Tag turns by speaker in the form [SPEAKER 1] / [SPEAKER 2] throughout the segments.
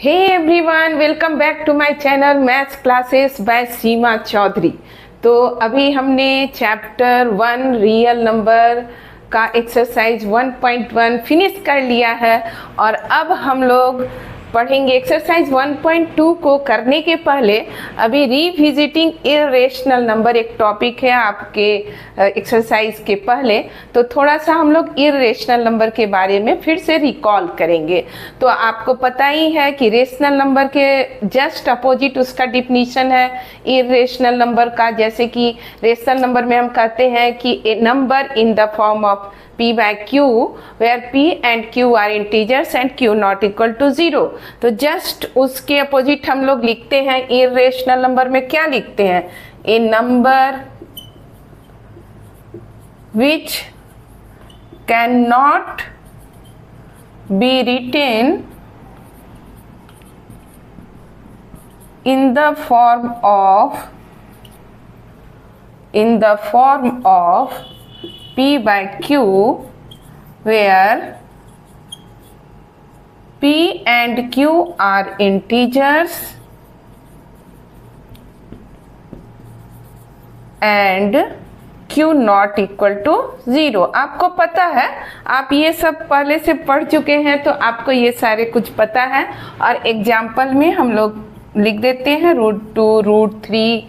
[SPEAKER 1] Hey everyone, welcome back to my channel maths classes by Seema Chaudhary. तो अभी हमने chapter 1 real number का exercise 1.1 finish कर लिया है और अब हम लोग पढ़ेंगे एक्सरसाइज 1.2 को। करने के पहले अभी रिविजिटिंग इरेशनल नंबर एक टॉपिक है आपके एक्सरसाइज के पहले, तो थोड़ा सा हम लोग इरेशनल नंबर के बारे में फिर से रिकॉल करेंगे। तो आपको पता ही है कि रेशनल नंबर के जस्ट अपोजिट उसका डिफिनीशन है इरेशनल नंबर का। जैसे कि रेशनल नंबर में हम कहते हैं कि a number in the form of p by q where p and q are integers and q not equal to 0। तो जस्ट उसके अपोजिट हम लोग लिखते हैं इरेशनल नंबर में क्या लिखते हैं, ए number which cannot be written in the form of p by q where p and q are integers and q not equal to 0। आपको पता है, आप ये सब पहले से पढ़ चुके हैं तो आपको ये सारे कुछ पता है। और एग्जाम्पल में हम लोग लिख देते हैं √2, √3,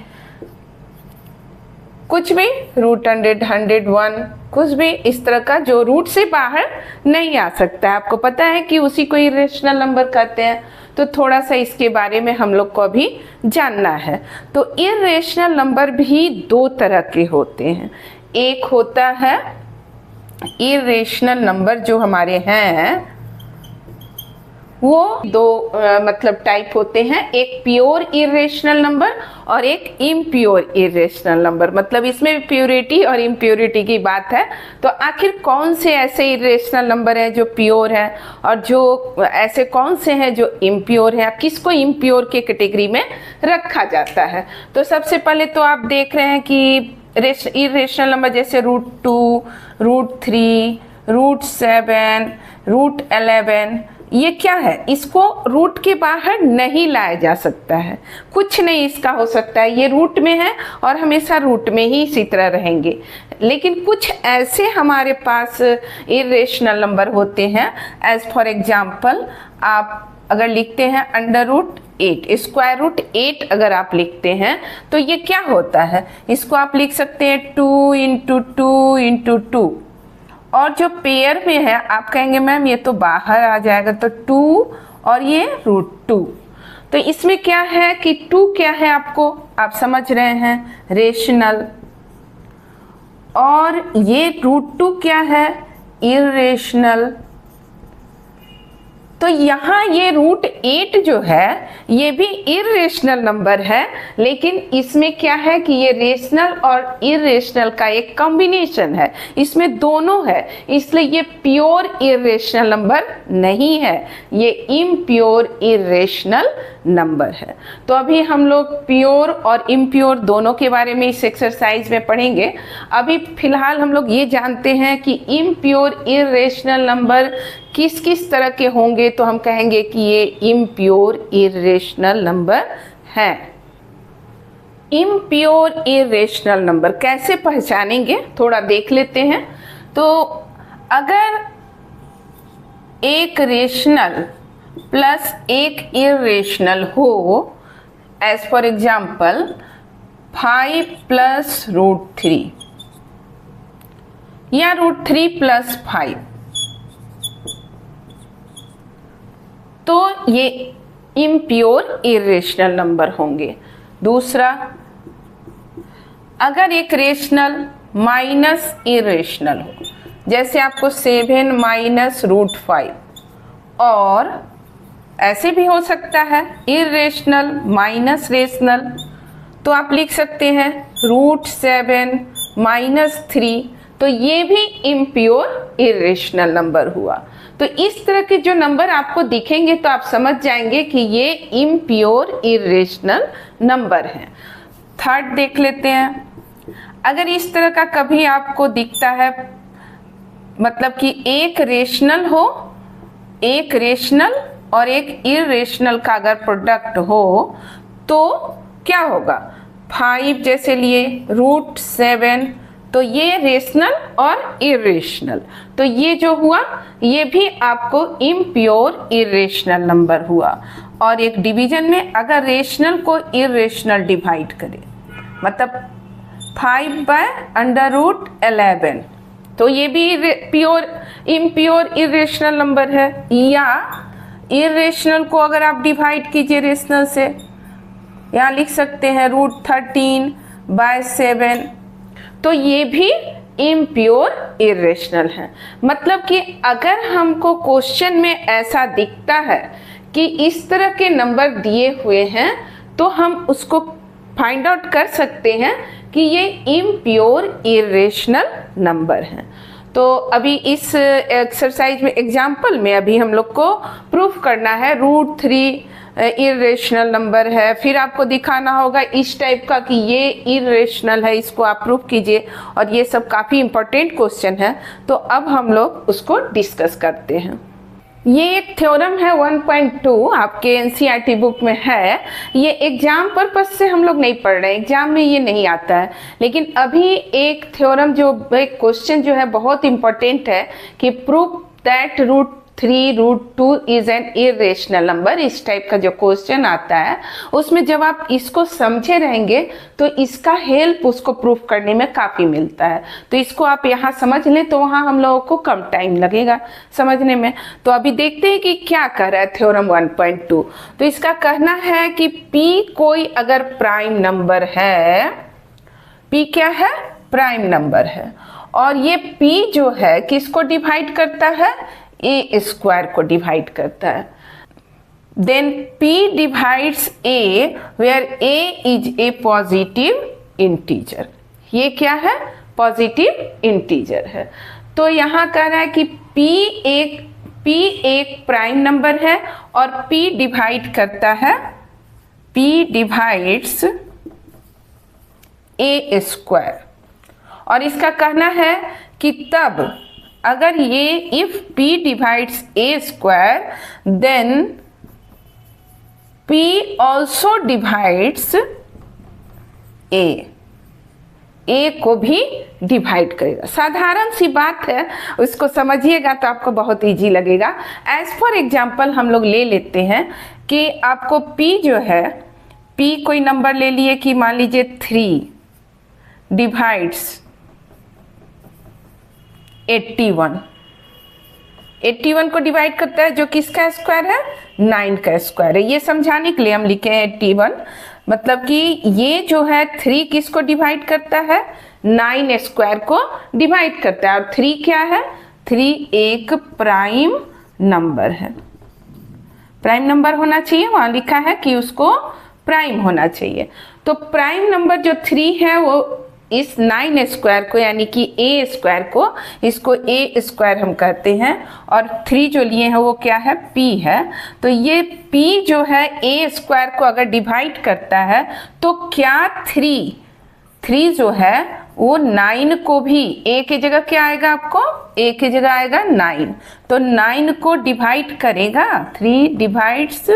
[SPEAKER 1] कुछ भी, √100, 101, कुछ भी इस तरह का जो रूट से बाहर नहीं आ सकता है। आपको पता है कि उसी को इरेशनल नंबर कहते हैं। तो थोड़ा सा इसके बारे में हम लोग को अभी जानना है। तो इरेशनल नंबर भी दो तरह के होते हैं। एक होता है इरेशनल नंबर जो हमारे हैं वो दो मतलब टाइप होते हैं, एक प्योर इरेशनल नंबर और एक इम्प्योर इरेशनल नंबर। मतलब इसमें प्योरिटी और इम्प्योरिटी की बात है। तो आखिर कौन से ऐसे इरेशनल नंबर हैं जो प्योर हैं और जो ऐसे कौन से हैं जो इम्प्योर हैं, किसको इम्प्योर के कैटेगरी में रखा जाता है। तो सबसे पहले तो आप देख रहे हैं कि इरेशनल नंबर जैसे √2, √3, √7, √11, ये क्या है, इसको रूट के बाहर नहीं लाया जा सकता है। कुछ नहीं इसका हो सकता है, ये रूट में है और हमेशा रूट में ही इसी तरह रहेंगे। लेकिन कुछ ऐसे हमारे पास इरेशनल नंबर होते हैं, एज फॉर एग्जाम्पल आप अगर लिखते हैं √8, √8 अगर आप लिखते हैं तो ये क्या होता है, इसको आप लिख सकते हैं 2 × 2 × 2। और जो पेयर में है आप कहेंगे मैम ये तो बाहर आ जाएगा, तो 2 और ये √2। तो इसमें क्या है कि 2 क्या है आप समझ रहे हैं, रेशनल, और ये √2 क्या है, इरेशनल। तो यहाँ ये √8 जो है ये भी इरेशनल नंबर है, लेकिन इसमें क्या है कि ये रेशनल और इरेशनल का एक कॉम्बिनेशन है, इसमें दोनों है, इसलिए ये प्योर इरेशनल नंबर नहीं है, ये इम्प्योर इरेशनल नंबर है। तो अभी हम लोग प्योर और इम्प्योर दोनों के बारे में इस एक्सरसाइज में पढ़ेंगे। अभी फिलहाल हम लोग ये जानते हैं कि इम्प्योर इरेशनल नंबर किस किस तरह के होंगे, तो हम कहेंगे कि ये इम्प्योर इरेशनल नंबर है। इम्प्योर इरेशनल नंबर कैसे पहचानेंगे थोड़ा देख लेते हैं। तो अगर एक रेशनल प्लस एक इरेशनल हो, एज फॉर एग्जाम्पल 5 + √3 या √3 + 5, तो ये इम्प्योर इरेशनल नंबर होंगे। दूसरा, अगर एक रेशनल माइनस इरेशनल हो, जैसे आपको 7 - √5, और ऐसे भी हो सकता है इरेशनल माइनस रेशनल, तो आप लिख सकते हैं √7 - 3, तो ये भी इम्प्योर इरेशनल नंबर हुआ। तो इस तरह के जो नंबर आपको दिखेंगे तो आप समझ जाएंगे कि ये इम्प्योर इरेशनल नंबर हैं। थर्ड देख लेते हैं, अगर इस तरह का कभी आपको दिखता है, मतलब कि एक रेशनल हो, एक रेशनल और एक इरेशनल का अगर प्रोडक्ट हो तो क्या होगा, 5 जैसे लिए √7, तो ये रेशनल और इरेशनल, तो ये जो हुआ ये भी आपको इम्प्योर इरेशनल नंबर हुआ। और एक डिवीजन में अगर रेशनल को इरेशनल डिवाइड करें, मतलब 5/√11, तो ये भी इम्प्योर इरेशनल नंबर है। या इरेशनल को अगर आप डिवाइड कीजिए रेशनल से, यहाँ लिख सकते हैं √13/7, तो ये भी इम्प्योर इरेशनल है। मतलब कि अगर हमको क्वेश्चन में ऐसा दिखता है कि इस तरह के नंबर दिए हुए हैं, तो हम उसको फाइंड आउट कर सकते हैं कि ये इम्प्योर इरेशनल नंबर हैं। तो अभी इस एक्सरसाइज में एग्जाम्पल में अभी हम लोग को प्रूफ करना है √3 इरेशनल नंबर है, फिर आपको दिखाना होगा इस टाइप का कि ये इरेशनल है, इसको आप प्रूफ कीजिए, और ये सब काफ़ी इंपॉर्टेंट क्वेश्चन है। तो अब हम लोग उसको डिस्कस करते हैं। ये एक थ्योरम है 1.2, आपके एनसीईआरटी बुक में है। ये एग्जाम पर्पस से हम लोग नहीं पढ़ रहे हैं, एग्जाम में ये नहीं आता है, लेकिन अभी एक थ्योरम जो एक क्वेश्चन जो है बहुत इंपॉर्टेंट है कि proof that √3 √2 is an irrational number, इस टाइप का जो क्वेश्चन आता है उसमें जब आप इसको समझे रहेंगे तो इसका हेल्प उसको प्रूफ करने में काफ़ी मिलता है। तो इसको आप यहाँ समझ लें तो वहाँ हम लोगों को कम टाइम लगेगा समझने में। तो अभी देखते हैं कि क्या कह रहा है थ्योरम 1.2। तो इसका कहना है कि P कोई अगर प्राइम नंबर है, P क्या है, प्राइम नंबर है, और ये P जो है किसको डिवाइड करता है, a² को डिवाइड करता है। Then P divides A where A is a positive integer. ये क्या है, पॉजिटिव इंटीजर है। तो यहाँ कह रहा है कि P एक प्राइम नंबर है और P डिवाइड करता है, P डिवाइड्स A²। और इसका कहना है कि तब अगर ये if P divides A² then P also divides A को भी डिवाइड करेगा। साधारण सी बात है, उसको समझिएगा तो आपको बहुत इजी लगेगा। एज फॉर एग्जाम्पल हम लोग ले लेते हैं कि आपको P जो है, P कोई नंबर ले लिए कि मान लीजिए 3 डिवाइड्स 81 को डिवाइड करता है, जो किसका स्क्वायर है, 9 का स्क्वायर है। ये समझाने के लिए हम लिखे हैं 81, मतलब कि ये जो है 3 किसको डिवाइड करता है, 9² को डिवाइड करता है। और 3 क्या है, 3 एक प्राइम नंबर है, प्राइम नंबर होना चाहिए, वहाँ लिखा है कि उसको प्राइम होना चाहिए। तो प्राइम नंबर जो 3 है वो इस 9² को यानी कि A² को, इसको A² हम कहते हैं, और 3 जो लिए हैं वो क्या है, P है। तो ये P जो है A² को अगर डिवाइड करता है तो क्या 3 जो है वो 9 को भी, A की जगह क्या आएगा आपको, A की जगह आएगा 9, तो 9 को डिवाइड करेगा, 3 डिवाइड्स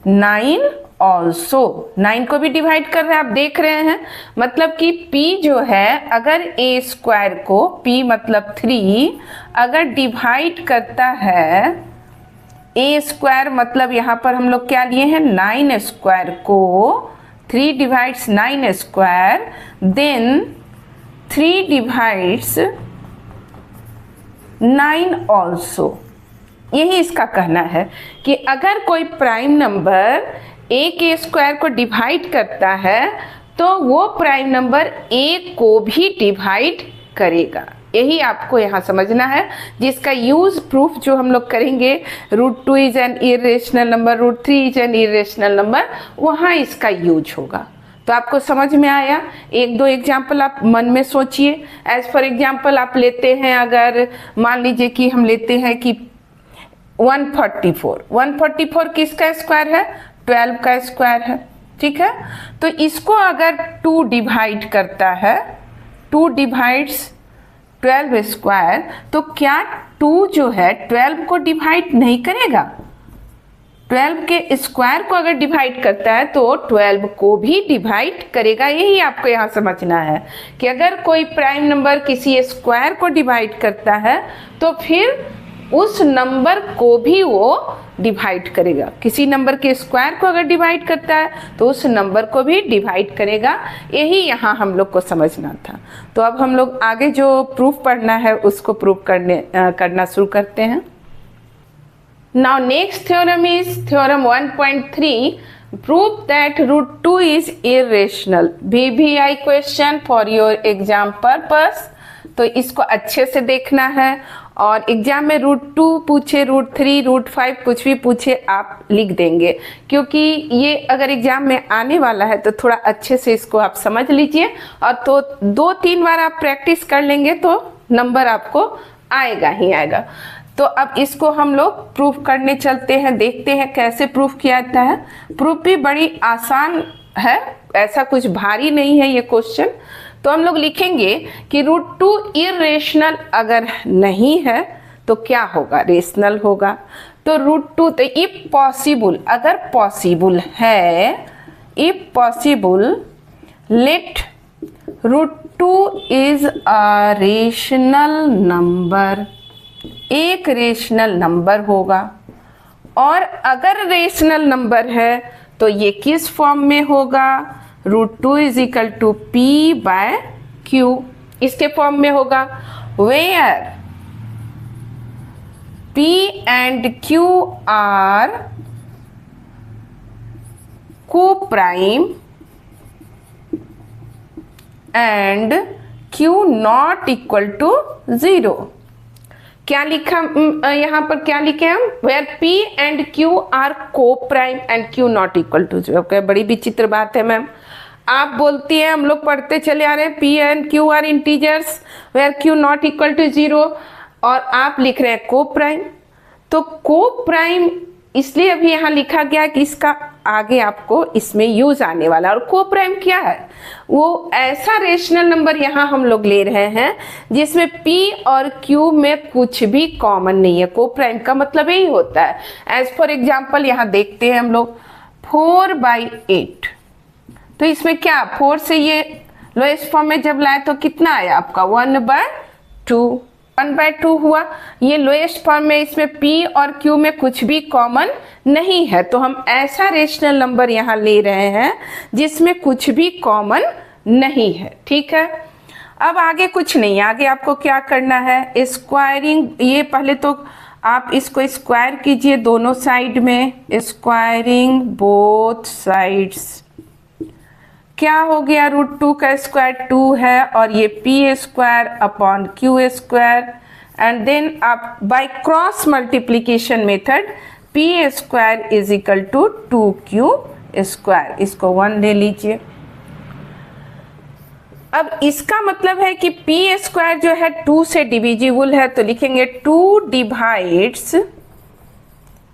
[SPEAKER 1] 9 ऑल्सो, 9 को भी डिवाइड कर रहे हैं, आप देख रहे हैं। मतलब कि P जो है अगर A² को, P मतलब 3 अगर डिवाइड करता है A² मतलब यहाँ पर हम लोग क्या लिए हैं, 9² को, 3 डिवाइड्स 9², देन 3 डिवाइड्स 9 ऑल्सो। यही इसका कहना है कि अगर कोई प्राइम नंबर A² को डिवाइड करता है तो वो प्राइम नंबर A को भी डिवाइड करेगा। यही आपको यहाँ समझना है, जिसका यूज प्रूफ जो हम लोग करेंगे, √2 is an irrational number, √3 is an irrational number, वहाँ इसका यूज होगा। तो आपको समझ में आया। एक दो एग्जाम्पल आप मन में सोचिए। एज फॉर एग्जाम्पल आप लेते हैं, अगर मान लीजिए कि हम लेते हैं कि 144 किसका स्क्वायर है, 12 का स्क्वायर है, ठीक है। तो इसको अगर 2 डिवाइड करता है, 2 डिवाइड्स 12 स्क्वायर, तो क्या 2 जो है 12 को डिवाइड नहीं करेगा, 12 के स्क्वायर को अगर डिवाइड करता है तो 12 को भी डिवाइड करेगा। यही आपको यहाँ समझना है कि अगर कोई प्राइम नंबर किसी स्क्वायर को डिवाइड करता है तो फिर उस नंबर को भी वो डिवाइड करेगा। किसी नंबर के स्क्वायर को अगर डिवाइड करता है तो उस नंबर को भी डिवाइड करेगा। यही यहाँ हम लोग को समझना था। तो अब हम लोग आगे जो प्रूफ पढ़ना है उसको प्रूफ करना शुरू करते हैं। Now next theorem is theorem 1.3. Prove that root 2 is irrational. VBI question for your exam purpose. तो इसको अच्छे से देखना है और एग्जाम में रूट 2 पूछे, रूट 3, रूट 5 कुछ भी पूछे आप लिख देंगे, क्योंकि ये अगर एग्जाम में आने वाला है तो थोड़ा अच्छे से इसको आप समझ लीजिए और तो 2-3 बार आप प्रैक्टिस कर लेंगे तो नंबर आपको आएगा ही आएगा। तो अब इसको हम लोग प्रूफ करने चलते हैं, देखते हैं कैसे प्रूफ किया जाता है। प्रूफ भी बड़ी आसान है, ऐसा कुछ भारी नहीं है ये क्वेश्चन। तो हम लोग लिखेंगे कि रूट 2 इरेशनल अगर नहीं है तो क्या होगा, रेशनल होगा। तो रूट 2 तो इफ पॉसिबल, अगर पॉसिबल है, if possible let root 2 is a rational number, एक रेशनल नंबर होगा। और अगर रेशनल नंबर है तो ये किस फॉर्म में होगा, root 2 is equal to P by Q, इसके फॉर्म में होगा। Where P and Q are co prime and Q not equal to 0। क्या लिखा यहाँ पर, क्या लिखे हम, where P and Q are co prime and Q not equal to 0। बड़ी विचित्र बात है मैम, आप बोलती हैं हम लोग पढ़ते चले आ रहे हैं P and Q are integers where Q not equal to 0 और आप लिख रहे हैं को प्राइम। तो को प्राइम इसलिए अभी यहाँ लिखा गया कि इसका आगे आपको इसमें यूज आने वाला। और को प्राइम क्या है, वो ऐसा रेशनल नंबर यहाँ हम लोग ले रहे हैं जिसमें p और q में कुछ भी कॉमन नहीं है। को प्राइम का मतलब यही होता है। एज फॉर एग्जाम्पल यहाँ देखते हैं हम लोग 4/8, तो इसमें क्या 4 से ये लोएस्ट फॉर्म में जब लाए तो कितना आया आपका 1/2, 1/2 हुआ। ये लोएस्ट फॉर्म में, इसमें p और q में कुछ भी कॉमन नहीं है, तो हम ऐसा रेशनल नंबर यहाँ ले रहे हैं जिसमें कुछ भी कॉमन नहीं है। ठीक है, अब आगे कुछ नहीं, आगे आपको क्या करना है, स्क्वायरिंग। ये पहले तो आप इसको स्क्वायर कीजिए दोनों साइड में, स्क्वायरिंग बोथ साइड्स। क्या हो गया, रूट 2 का स्क्वायर 2 है और ये P square upon Q square, and then आप by cross multiplication method P square is equal to 2q square, इसको 1 ले लीजिए। अब इसका मतलब है कि पी स्क्वायर जो है 2 से डिविजिबल है, तो लिखेंगे 2 divides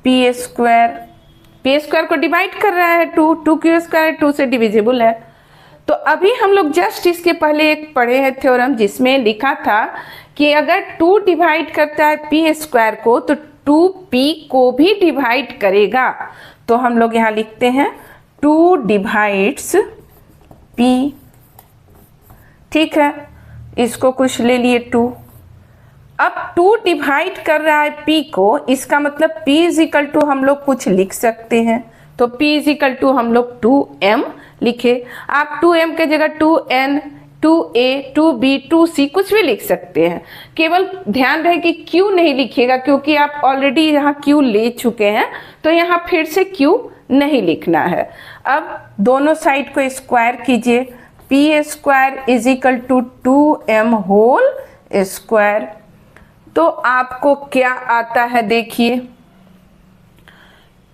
[SPEAKER 1] P square. P square को डिवाइड कर रहा है 2q स्क्वायर 2 से डिविजिबल है। तो अभी हम लोग जस्ट इसके पहले एक पढ़े हैं थ्योरम जिसमें लिखा था कि अगर 2 डिवाइड करता है पी स्क्वायर को तो 2p को भी डिवाइड करेगा। तो हम लोग यहाँ लिखते हैं 2 डिवाइड्स p। ठीक है, इसको कुछ ले लिए 2। अब 2 डिवाइड कर रहा है p को, इसका मतलब p इज इक्वल टू हम लोग कुछ लिख सकते हैं। तो p इज इक्वल टू हम लोग 2m लिखे। आप 2m के जगह 2n, 2a, 2b, 2c कुछ भी लिख सकते हैं। केवल ध्यान रहे कि q नहीं लिखिएगा, क्योंकि आप ऑलरेडी यहाँ q ले चुके हैं, तो यहाँ फिर से q नहीं लिखना है। अब दोनों साइड को स्क्वायर कीजिए, P square is equal to 2m whole square. तो आपको क्या आता है देखिए,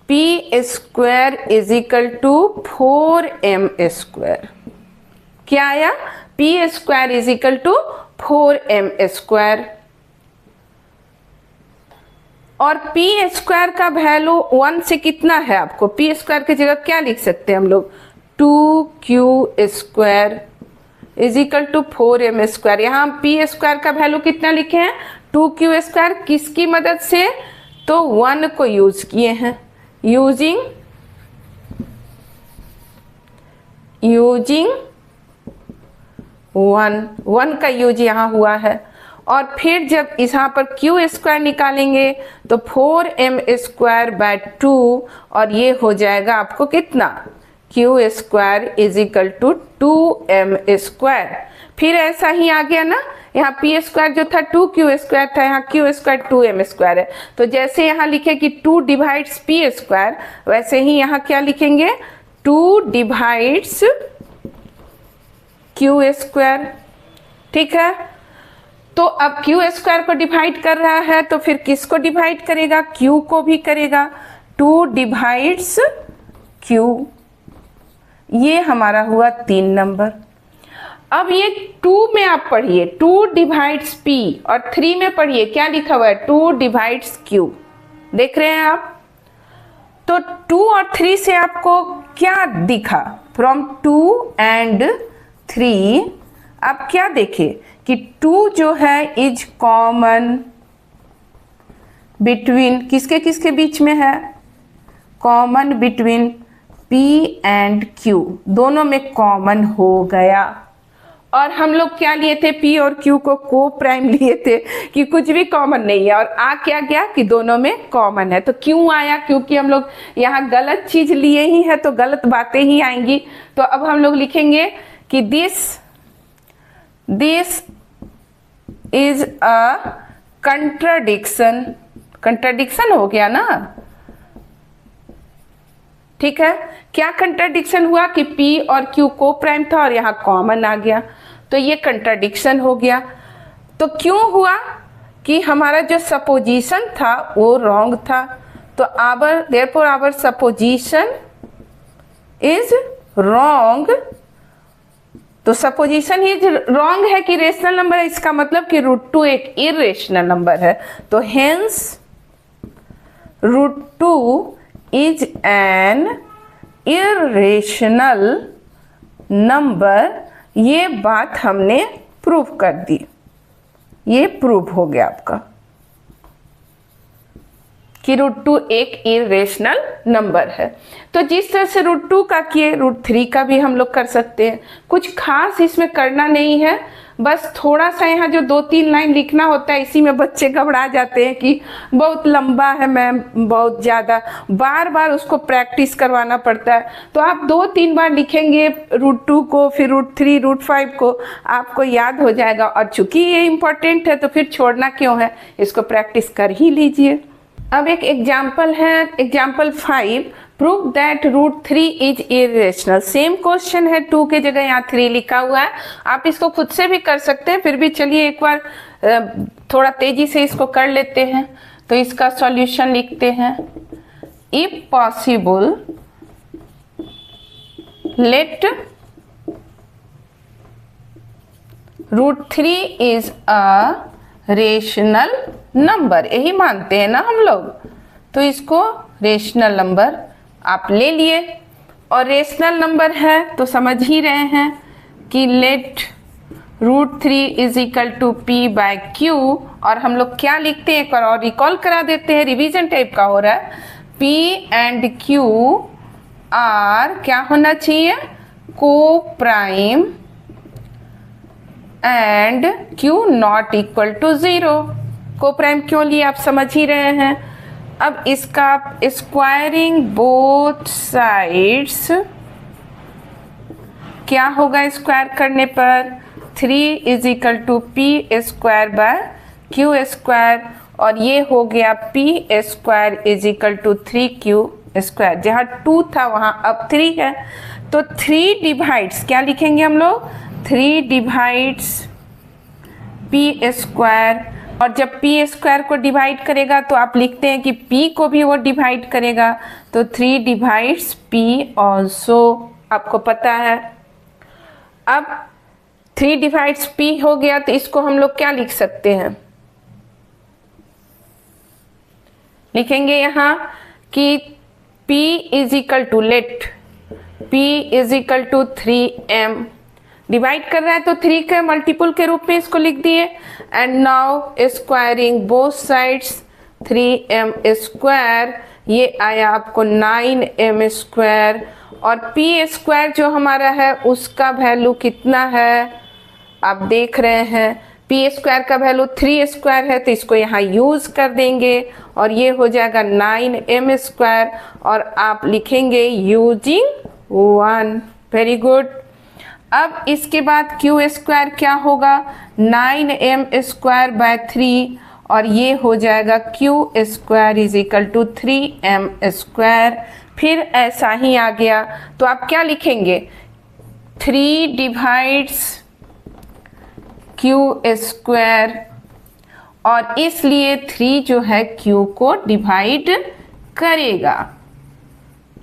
[SPEAKER 1] P square is equal to 4m square. क्या आया, P square is equal to 4m square. और पी स्क्वायर का वैल्यू 1 से कितना है, आपको पी स्क्वायर की जगह क्या लिख सकते हैं हम लोग, 2q square is equal to 4m square. यहाँ हम पी स्क्वायर का वैल्यू कितना लिखे हैं, 2q स्क्वायर। किसकी मदद से, तो 1 को यूज किए हैं। यूजिंग वन का यूज यहाँ हुआ है। और फिर जब यहाँ पर क्यू स्क्वायर निकालेंगे तो 4m² 2 और ये हो जाएगा आपको कितना, Q square is equal to 2m²। फिर ऐसा ही आ गया ना, यहाँ पी स्क्वायर जो था 2q स्क्वायर था, यहाँ क्यू स्क्वायर 2m² है। तो जैसे यहाँ लिखे कि 2 डिवाइड्स पी स्क्वायर, वैसे ही यहाँ क्या लिखेंगे, 2 डिवाइड्स क्यू स्क्वायर। ठीक है, तो अब क्यू स्क्वायर को डिवाइड कर रहा है तो फिर किसको डिवाइड करेगा, क्यू को भी करेगा। 2 डिवाइड्स क्यू, ये हमारा हुआ 3 नंबर। अब ये 2 में आप पढ़िए 2 डिवाइड्स पी, और 3 में पढ़िए क्या लिखा हुआ है, 2 डिवाइड्स क्यू। देख रहे हैं आप, तो 2 और 3 से आपको क्या दिखा, फ्रॉम 2 एंड 3 आप क्या देखे कि 2 जो है इज कॉमन बिटवीन, किसके किसके बीच में है, common between P and Q, दोनों में कॉमन हो गया। और हम लोग क्या लिए थे, P और Q को को प्राइम लिए थे कि कुछ भी कॉमन नहीं है, और आ क्या गया कि दोनों में कॉमन है। तो क्यों आया, क्योंकि हम लोग यहाँ गलत चीज लिए ही है तो गलत बातें ही आएंगी। तो अब हम लोग लिखेंगे कि this is a contradiction, contradiction हो गया ना। ठीक है, क्या कंट्राडिक्शन हुआ कि P और Q को प्राइम था और यहाँ कॉमन आ गया, तो ये कंट्राडिक्शन हो गया। तो क्यों हुआ कि हमारा जो सपोजिशन था वो रॉन्ग था, तो therefore our supposition is wrong. तो सपोजिशन ही रॉन्ग है कि रेशनल नंबर है, इसका मतलब कि √2 एक इरेशनल नंबर है। तो hence √2 is an irrational number, ये बात हमने प्रूव कर दी, ये प्रूव हो गया आपका कि √2 एक इरेशनल नंबर है। तो जिस तरह से √2 का किए √3 का भी हम लोग कर सकते हैं, कुछ खास इसमें करना नहीं है, बस थोड़ा सा यहाँ जो 2-3 लाइन लिखना होता है, इसी में बच्चे घबरा जाते हैं कि बहुत लंबा है मैम, बहुत ज़्यादा, बार बार उसको प्रैक्टिस करवाना पड़ता है। तो आप 2-3 बार लिखेंगे √2 को, फिर √3 √5 को, आपको याद हो जाएगा। और चूंकि ये इम्पोर्टेंट है तो फिर छोड़ना क्यों है, इसको प्रैक्टिस कर ही लीजिए। अब एक एग्जाम्पल है, example 5, prove that √3 is irrational. Same question है, 2 के जगह यहाँ 3 लिखा हुआ है। आप इसको खुद से भी कर सकते हैं, फिर भी चलिए एक बार थोड़ा तेजी से इसको कर लेते हैं। तो इसका सॉल्यूशन लिखते हैं, if possible late √3 is a rational number, यही मानते हैं ना हम लोग। तो इसको रेशनल नंबर आप ले लिए, और रेशनल नंबर है तो समझ ही रहे हैं कि late √3 is equal to P/Q। और हम लोग क्या लिखते हैं, एक बार और रिकॉल करा देते हैं, रिवीजन टाइप का हो रहा है। P एंड Q आर क्या होना चाहिए, को prime and Q not equal to 0। को प्राइम क्यों लिए आप समझ ही रहे हैं। अब इसका स्क्वायरिंग बोथ साइड्स क्या होगा, स्क्वायर करने पर 3 इज इक्वल टू P²/Q², और ये हो गया P² is equal to 3Q²। जहाँ 2 था वहाँ अब 3 है, तो 3 डिवाइड्स क्या लिखेंगे हम लोग, 3 डिवाइड्स P²। और जब P² को डिवाइड करेगा तो आप लिखते हैं कि P को भी वो डिवाइड करेगा, तो 3 डिवाइड्स P ऑल्सो, आपको पता है। अब 3 डिवाइड्स P हो गया, तो इसको हम लोग क्या लिख सकते हैं, लिखेंगे यहाँ कि P is equal to let P is equal to 3m, divide कर रहा है तो 3 के मल्टीपल के रूप में इसको लिख दिए। And now squaring both sides 3m² ये आया आपको 9m², और p² जो हमारा है उसका वैल्यू कितना है आप देख रहे हैं, p² का वैल्यू 3² है, तो इसको यहाँ यूज कर देंगे और ये हो जाएगा 9m², और आप लिखेंगे यूजिंग 1। Very good. अब इसके बाद q² क्या होगा, 9m²/3, और ये हो जाएगा q² = 3m²। फिर ऐसा ही आ गया, तो आप क्या लिखेंगे, 3 डिवाइड्स q², और इसलिए 3 जो है q को डिवाइड करेगा,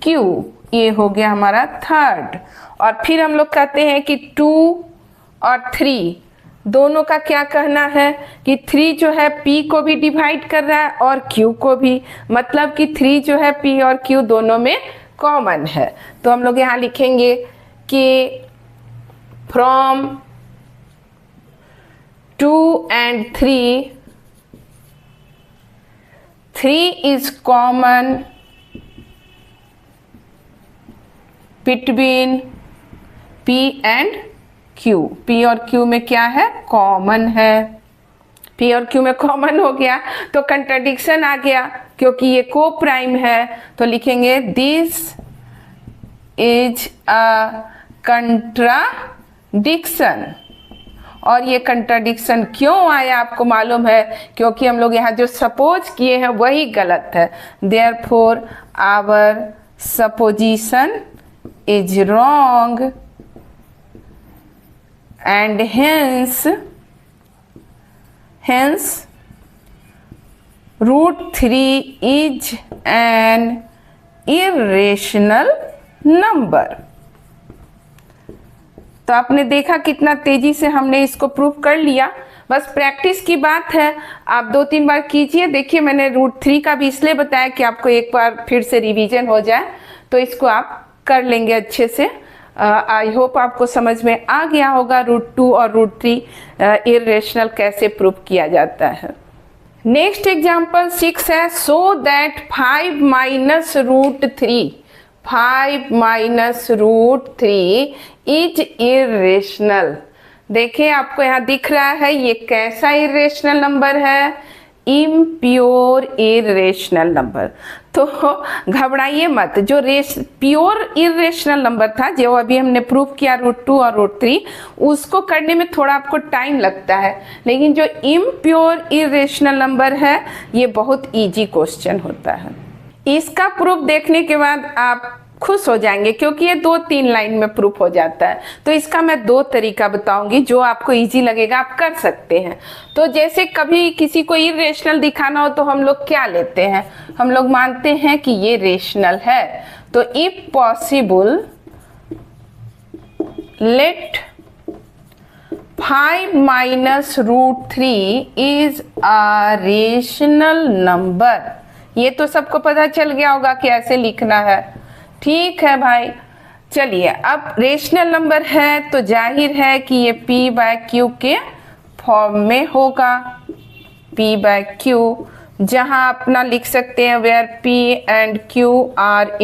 [SPEAKER 1] q ये हो गया हमारा थर्ड। और फिर हम लोग कहते हैं कि 2 और 3 दोनों का क्या कहना है कि 3 जो है p को भी डिवाइड कर रहा है और q को भी, मतलब कि 3 जो है p और q दोनों में कॉमन है। तो हम लोग यहाँ लिखेंगे कि from 2 and 3 is common between p and q। p और q में क्या है, कॉमन है। p और q में कॉमन हो गया तो कंट्राडिक्शन आ गया, क्योंकि ये को प्राइम है, तो लिखेंगे दिस इज अ कंट्राडिक्शन। और ये कंट्राडिक्शन क्यों आया आपको मालूम है, क्योंकि हम लोग यहाँ जो सपोज किए हैं वही गलत है। Therefore our supposition is wrong and hence √3 is an irrational number। तो आपने देखा कितना तेजी से हमने इसको प्रूव कर लिया। बस प्रैक्टिस की बात है, आप 2-3 बार कीजिए। देखिए मैंने √3 का भी इसलिए बताया कि आपको एक बार फिर से रिवीजन हो जाए, तो इसको आप कर लेंगे अच्छे से। आई होप आपको समझ में आ गया होगा √2 और √3 इर्रेशनल कैसे प्रूव किया जाता है। नेक्स्ट एग्जाम्पल 6 है, सो दैट 5 -√3 इज इर्रेशनल। देखिए आपको यहाँ दिख रहा है ये कैसा इर्रेशनल नंबर है, इम्प्योर इर्रेशनल नंबर। तो घबराइए मत, जो प्योर इर्रेशनल नंबर था जो अभी हमने प्रूव किया √2 और √3, उसको करने में थोड़ा आपको टाइम लगता है, लेकिन जो इम्प्योर इर्रेशनल नंबर है ये बहुत इजी क्वेश्चन होता है। इसका प्रूफ देखने के बाद आप खुश हो जाएंगे, क्योंकि ये 2-3 लाइन में प्रूफ हो जाता है। तो इसका मैं 2 तरीका बताऊंगी, जो आपको इजी लगेगा आप कर सकते हैं। तो जैसे कभी किसी को इर्रेशनल दिखाना हो तो हम लोग क्या लेते हैं, हम लोग मानते हैं कि ये रेशनल है। तो if possible late 5 -√3 is a rational number. ये तो सबको पता चल गया होगा कि ऐसे लिखना है। ठीक है भाई, चलिए अब रेशनल नंबर है तो जाहिर है कि ये p/q के फॉर्म में होगा। p/q जहां अपना लिख सकते हैं where p and q are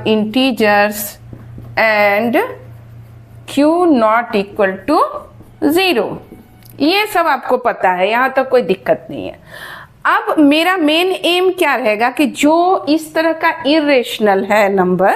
[SPEAKER 1] integers and q not equal to 0। ये सब आपको पता है, यहाँ तक कोई दिक्कत नहीं है। अब मेरा मेन एम क्या रहेगा कि जो इस तरह का इर्रेशनल है नंबर,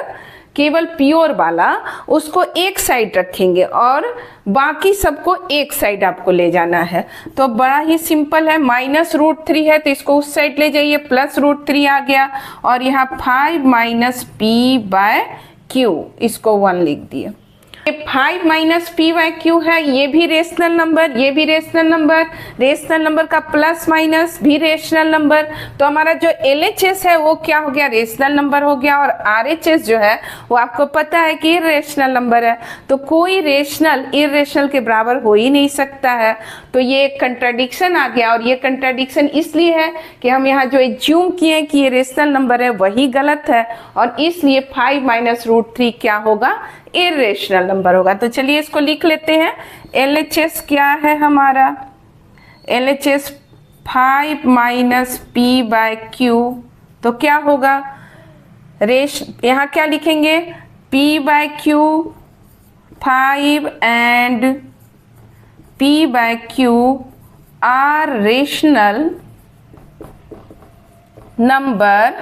[SPEAKER 1] केवल प्योर वाला, उसको एक साइड रखेंगे और बाकी सबको एक साइड आपको ले जाना है। तो बड़ा ही सिंपल है, -√3 है तो इसको उस साइड ले जाइए, +√3 आ गया, और यहाँ 5 - p/q, इसको 1 लिख दिए। 5 - p/q है, ये भी रेशनल नंबर, ये भी रेशनल नंबर, रेशनल नंबर का प्लस माइनस भी रेशनल नंबर। तो हमारा जो LHS है वो क्या हो गया, रेशनल नंबर हो गया, और RHS जो है वो आपको पता है कि रेशनल नंबर है। तो कोई रेशनल इर्रेशनल के बराबर हो ही नहीं सकता है। तो ये एक कंट्राडिक्शन आ गया, और ये कंट्राडिक्शन इसलिए है कि हम यहाँ जो एज्यूम किए कि ये रेशनल नंबर है वही गलत है, और इसलिए 5 - √3 क्या होगा, इर्रेशनल नंबर होगा। तो चलिए इसको लिख लेते हैं। LHS क्या है हमारा, LHS 5 minus P by Q, तो क्या होगा यहाँ क्या लिखेंगे, p by Q 5 and p by Q are rational number,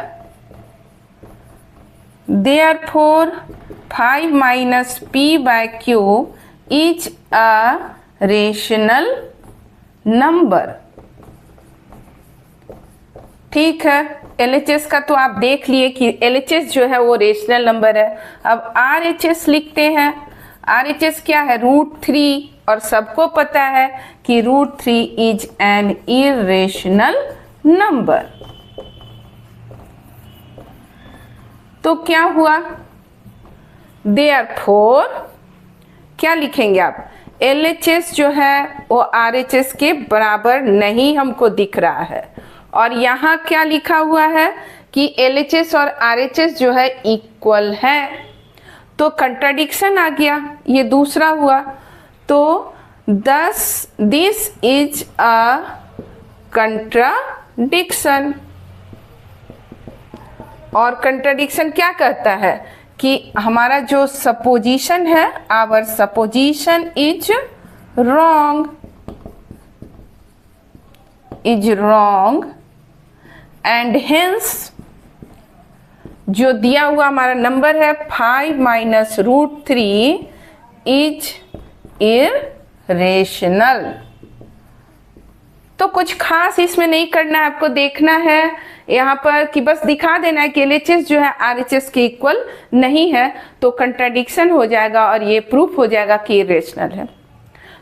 [SPEAKER 1] therefore 5 minus p by q is a rational number। ठीक है, LHS का तो आप देख लिए कि LHS जो है वो रेशनल नंबर है। अब RHS लिखते हैं। RHS क्या है, √3, और सबको पता है कि √3 इज एन इरेशनल नंबर। तो क्या हुआ, therefore क्या लिखेंगे आप, LHS जो है वो RHS के बराबर नहीं हमको दिख रहा है, और यहाँ क्या लिखा हुआ है कि LHS और RHS जो है इक्वल है, तो कंट्राडिक्शन आ गया, ये दूसरा हुआ। तो दिस इज अ कंट्राडिक्शन। और कंट्राडिक्शन क्या कहता है कि हमारा जो सपोजिशन है, our supposition is wrong, and hence जो दिया हुआ हमारा नंबर है 5 माइनस √3 इज इरेशनल। तो कुछ खास इसमें नहीं करना है, आपको देखना है यहाँ पर कि बस दिखा देना है कि LHS जो है RHS के इक्वल नहीं है, तो कंट्राडिक्शन हो जाएगा और ये प्रूफ हो जाएगा कि इरेशनल है।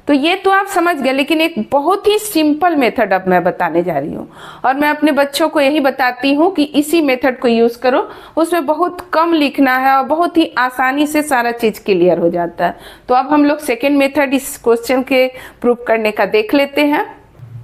[SPEAKER 1] तो ये तो आप समझ गए, लेकिन एक बहुत ही सिंपल मेथड अब मैं बताने जा रही हूँ, और मैं अपने बच्चों को यही बताती हूँ कि इसी मेथड को यूज़ करो, उसमें बहुत कम लिखना है और बहुत ही आसानी से सारा चीज़ क्लियर हो जाता है। तो अब हम लोग सेकेंड मेथड इस क्वेश्चन के प्रूफ करने का देख लेते हैं।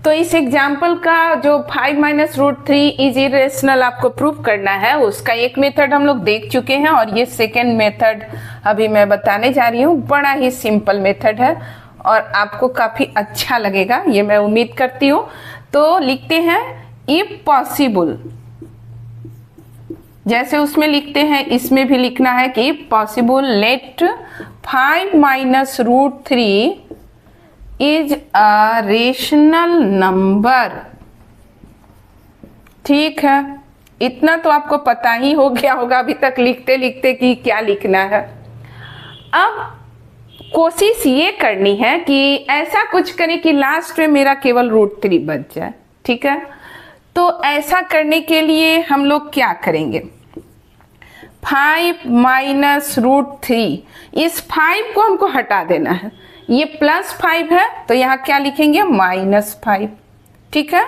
[SPEAKER 1] तो इस एग्जाम्पल का जो 5 माइनस √3 इज इरेशनल आपको प्रूफ करना है, उसका एक मेथड हम लोग देख चुके हैं, और ये सेकेंड मेथड अभी मैं बताने जा रही हूँ। बड़ा ही सिंपल मेथड है और आपको काफ़ी अच्छा लगेगा, ये मैं उम्मीद करती हूँ। तो लिखते हैं इफ पॉसिबल, जैसे उसमें लिखते हैं इसमें भी लिखना है कि if possible late 5 minus √3 is a rational number. ठीक है, इतना तो आपको पता ही हो गया होगा अभी तक लिखते लिखते कि क्या लिखना है। अब कोशिश ये करनी है कि ऐसा कुछ करें कि लास्ट में मेरा केवल √3 बच जाए। ठीक है, तो ऐसा करने के लिए हम लोग क्या करेंगे, 5 माइनस √3, इस 5 को हमको हटा देना है। ये +5 है तो यहाँ क्या लिखेंगे, -5। ठीक है,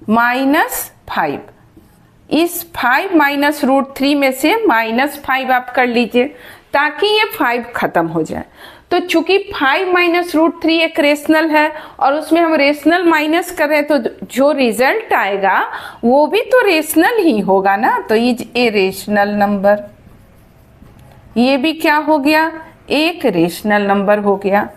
[SPEAKER 1] -5, इस 5 माइनस √3 में से -5 आप कर लीजिए ताकि ये 5 खत्म हो जाए। तो चूंकि 5 माइनस √3 एक रेशनल है और उसमें हम रेशनल माइनस कर रहे हैं, तो जो रिजल्ट आएगा वो भी तो रेशनल ही होगा ना, तो इज ए रेशनल नंबर। ये भी क्या हो गया, एक रेशनल नंबर हो गया।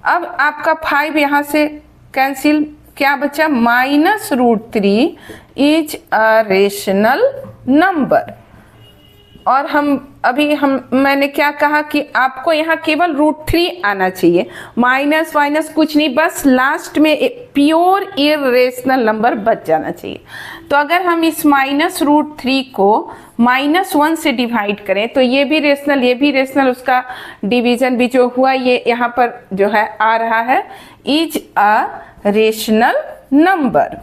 [SPEAKER 1] अब आपका 5 यहाँ से कैंसिल, क्या बचा, -√3 इज अ रेशनल नंबर। और मैंने क्या कहा कि आपको यहाँ केवल √3 आना चाहिए, माइनस वाइनस कुछ नहीं, बस लास्ट में प्योर इरेशनल नंबर बच जाना चाहिए। तो अगर हम इस -√3 को -1 से डिवाइड करें तो ये भी रेशनल, उसका डिवीजन भी जो हुआ ये यहाँ पर जो है आ रहा है, इज अ रेशनल नंबर।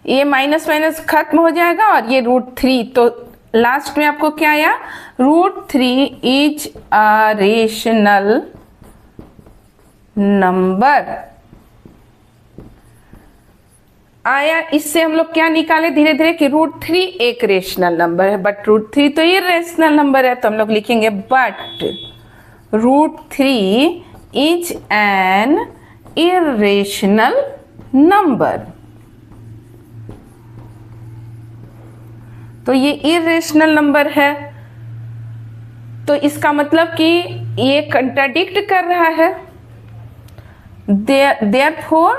[SPEAKER 1] ये माइनस माइनस खत्म हो जाएगा और ये √3, तो लास्ट में आपको क्या आया, √3 इज अ रेशनल नंबर आया। इससे हम लोग क्या निकाले धीरे धीरे कि √3 एक रेशनल नंबर है, बट √3 तो ये रेशनल नंबर है, तो हम लोग लिखेंगे but √3 is an irrational number. तो ये इरेशनल नंबर है, तो इसका मतलब कि ये कंट्राडिक्ट कर रहा है, therefore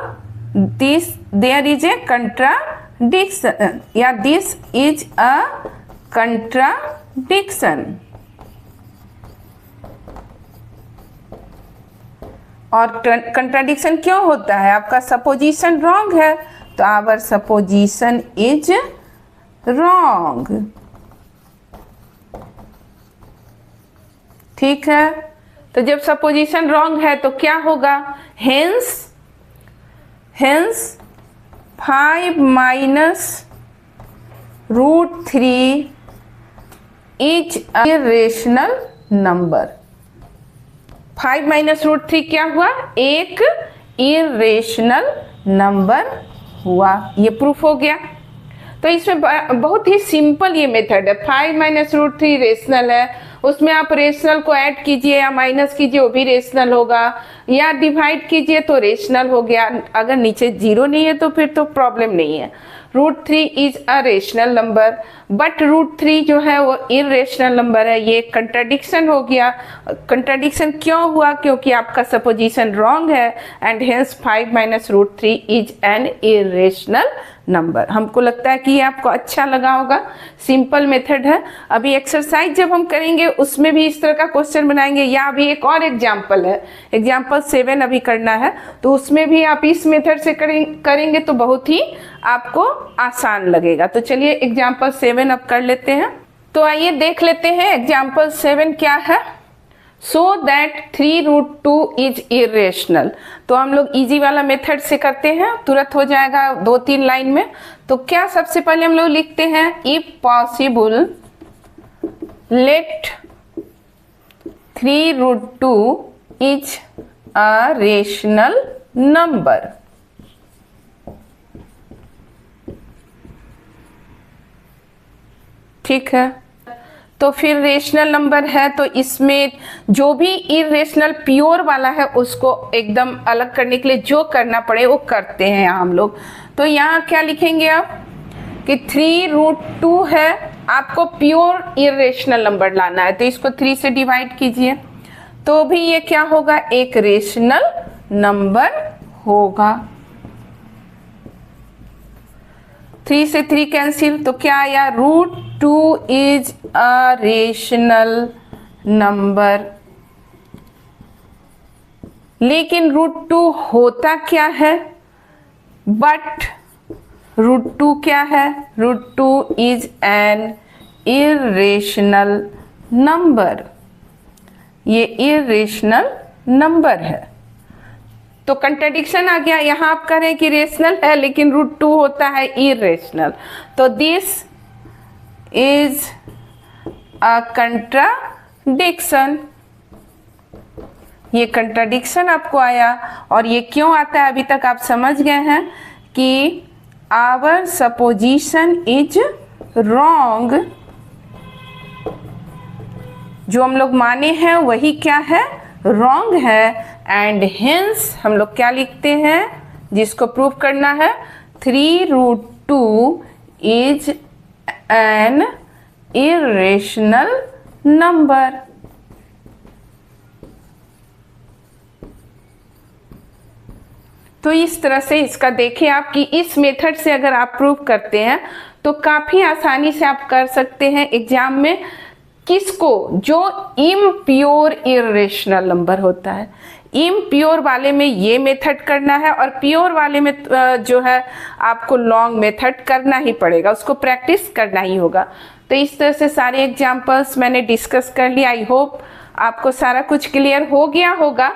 [SPEAKER 1] there is a contradiction या this is a contradiction। और कंट्राडिक्शन क्यों होता है? आपका सपोजिशन रॉन्ग है, तो आवर सपोजिशन इज रॉन्ग। ठीक है, तो जब सपोजिशन रॉन्ग है तो क्या होगा? Hence 5 minus √3 is irrational number. 5 minus √3 क्या हुआ? एक इरेशनल नंबर हुआ। ये प्रूफ हो गया। तो इसमें बहुत ही सिंपल ये मेथड है। 5 माइनस √3 रेशनल है, उसमें आप रेशनल को ऐड कीजिए या माइनस कीजिए, वो भी रेशनल होगा, या डिवाइड कीजिए तो रेशनल हो गया। अगर नीचे जीरो नहीं है तो फिर तो प्रॉब्लम नहीं है। √3 is a rational number, but √3 जो है वो इरेशनल नंबर है। ये कंट्राडिक्शन हो गया। कंट्राडिक्शन क्यों हुआ? क्योंकि आपका सपोजिशन रॉन्ग है, and hence 5 minus √3 is an irrational number. हमको लगता है कि ये आपको अच्छा लगा होगा। सिंपल मेथड है। अभी एक्सरसाइज जब हम करेंगे उसमें भी इस तरह का क्वेश्चन बनाएंगे, या अभी एक और एग्जाम्पल है, एग्जाम्पल 7 अभी करना है, तो उसमें भी आप इस मेथड से करेंगे तो बहुत ही आपको आसान लगेगा। तो चलिए एग्जाम्पल 7 अब कर लेते हैं। तो आइए देख लेते हैं एग्जाम्पल 7 क्या है। So that 3√2 is irrational. तो हम लोग इजी वाला मेथड से करते हैं, तुरंत हो जाएगा 2-3 लाइन में। तो क्या सबसे पहले हम लोग लिखते हैं, if possible late 3√2 is a rational number. ठीक है, तो फिर रेशनल नंबर है तो इसमें जो भी इरेशनल प्योर वाला है उसको एकदम अलग करने के लिए जो करना पड़े वो करते हैं हम लोग। तो यहाँ क्या लिखेंगे आप कि 3√2 है, आपको प्योर इरेशनल नंबर लाना है, तो इसको 3 से डिवाइड कीजिए तो भी ये क्या होगा? एक रेशनल नंबर होगा। 3 से 3 कैंसिल, तो क्या आया? √2 इज अ रेशनल नंबर। लेकिन √2 होता क्या है? बट √2 क्या है? √2 इज एन इरेशनल नंबर। ये इरेशनल नंबर है। तो कंट्राडिक्शन आ गया। यहाँ आप कह रहे हैं कि रेशनल है लेकिन √2 होता है इरेशनल, तो दिस इज अ कंट्राडिक्शन। ये कंट्राडिक्शन आपको आया, और ये क्यों आता है अभी तक आप समझ गए हैं कि आवर सपोजिशन इज रॉन्ग। जो हम लोग माने हैं वही क्या है? रॉन्ग है, एंड हेंस हम लोग क्या लिखते हैं जिसको प्रूव करना है? 3√2 इज एन इरेशनल नंबर। तो इस तरह से इसका देखिए आप कि इस मेथड से अगर आप प्रूव करते हैं तो काफ़ी आसानी से आप कर सकते हैं एग्जाम में। किसको? जो इम्प्योर इरेशनल नंबर होता है। इम्प्योर वाले में ये मेथड करना है, और प्योर वाले में जो है आपको लॉन्ग मेथड करना ही पड़ेगा, उसको प्रैक्टिस करना ही होगा। तो इस तरह से सारे एग्जाम्पल्स मैंने डिस्कस कर लिया। आई होप आपको सारा कुछ क्लियर हो गया होगा।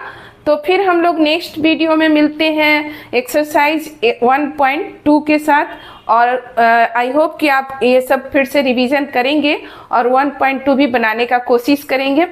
[SPEAKER 1] तो फिर हम लोग नेक्स्ट वीडियो में मिलते हैं एक्सरसाइज 1.2 के साथ, और आई होप कि आप ये सब फिर से रिवीजन करेंगे और 1.2 भी बनाने का कोशिश करेंगे।